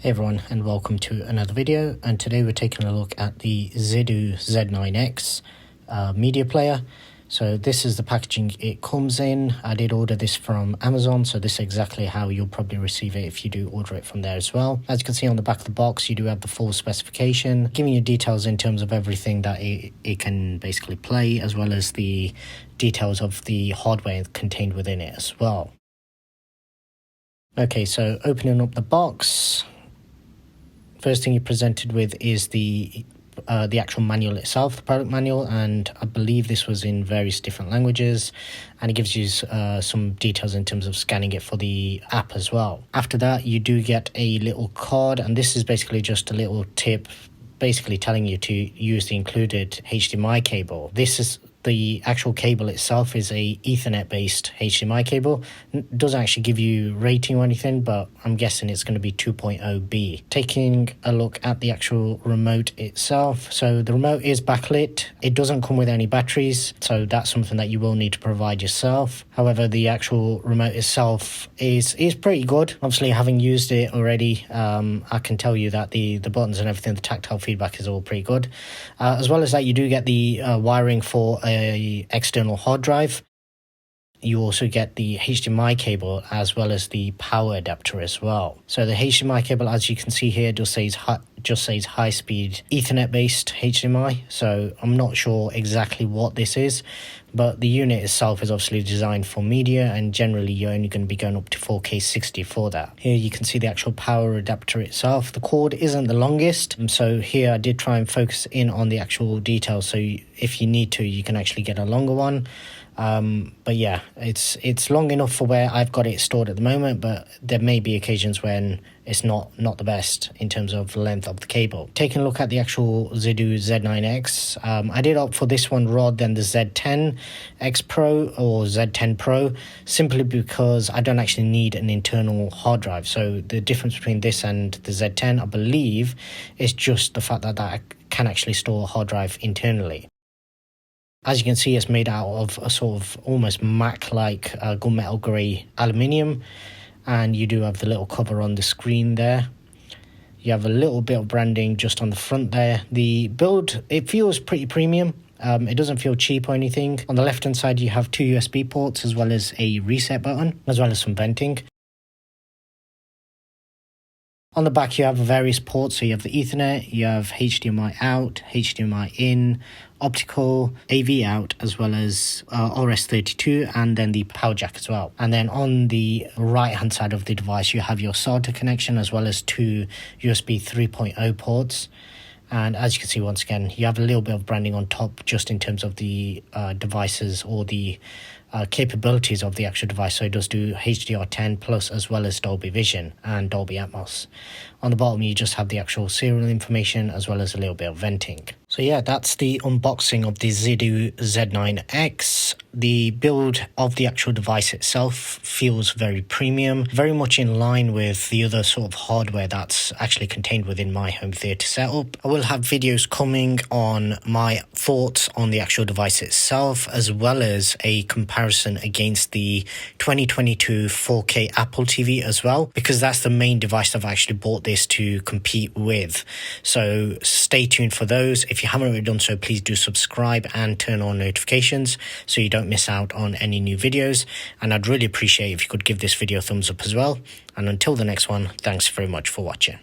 Hey everyone, and welcome to another video, and today we're taking a look at the Zidoo Z9X media player. So this is the packaging it comes in. I did order this from Amazon, so this is exactly how you'll probably receive it if you do order it from there as well. As you can see on the back of the box, you do have the full specification, giving you details in terms of everything that it can basically play, as well as the details of the hardware contained within it as well. Okay, so opening up the box, first thing you're presented with is the actual manual itself, the product manual, and I believe this was in various different languages, and it gives you some details in terms of scanning it for the app as well. After that, you do get a little card, and this is basically just a little tip basically telling you to use the included HDMI cable. This is the actual cable itself is a Ethernet based HDMI cable. It doesn't actually give you rating or anything, but I'm guessing it's going to be 2.0B. Taking a look at the actual remote itself. So the remote is backlit. It doesn't come with any batteries, so that's something that you will need to provide yourself. However, the actual remote itself is pretty good. Obviously, having used it already, I can tell you that the buttons and everything, the tactile feedback is all pretty good. As well as that, you do get the wiring for a external hard drive. You also get the HDMI cable as well as the power adapter as well. So the HDMI cable, as you can see here, just says high-speed Ethernet based HDMI. So I'm not sure exactly what this is, but the unit itself is obviously designed for media, and generally you're only going to be going up to 4K 60 for that. Here you can see the actual power adapter itself. The cord isn't the longest, so here I did try and focus in on the actual details, so if you need to, you can actually get a longer one. But yeah, it's long enough for where I've got it stored at the moment, but there may be occasions when it's not the best in terms of the length of the cable. Taking a look at the actual Zidoo Z9X, I did opt for this one rather than the Z10X Pro or Z10 Pro, simply because I don't actually need an internal hard drive. So the difference between this and the Z10, I believe, is just the fact that I can actually store a hard drive internally. As you can see, it's made out of a sort of almost matte-like gunmetal grey aluminium, and you do have the little cover on the screen there. You have a little bit of branding just on the front there. The build, it feels pretty premium. It doesn't feel cheap or anything. On the left-hand side, you have two USB ports as well as a reset button, as well as some venting. On the back, you have various ports. So you have the Ethernet, you have HDMI out, HDMI in, optical, AV out, as well as RS32, and then the power jack as well. And then on the right-hand side of the device, you have your SATA connection, as well as two USB 3.0 ports. And as you can see, once again, you have a little bit of branding on top just in terms of the devices or the capabilities of the actual device. So it does do HDR10 plus, as well as Dolby Vision and Dolby Atmos. On the bottom, you just have the actual serial information as well as a little bit of venting. So yeah, that's the unboxing of the Zidoo Z9X. The build of the actual device itself feels very premium, very much in line with the other sort of hardware that's actually contained within my home theater setup. I will have videos coming on my thoughts on the actual device itself, as well as a comparison against the 2022 4K Apple TV as well, because that's the main device I've actually bought this to compete with. So stay tuned for those. If you haven't already done so, please do subscribe and turn on notifications so you don't miss out on any new videos. And I'd really appreciate if you could give this video a thumbs up as well. And until the next one, thanks very much for watching.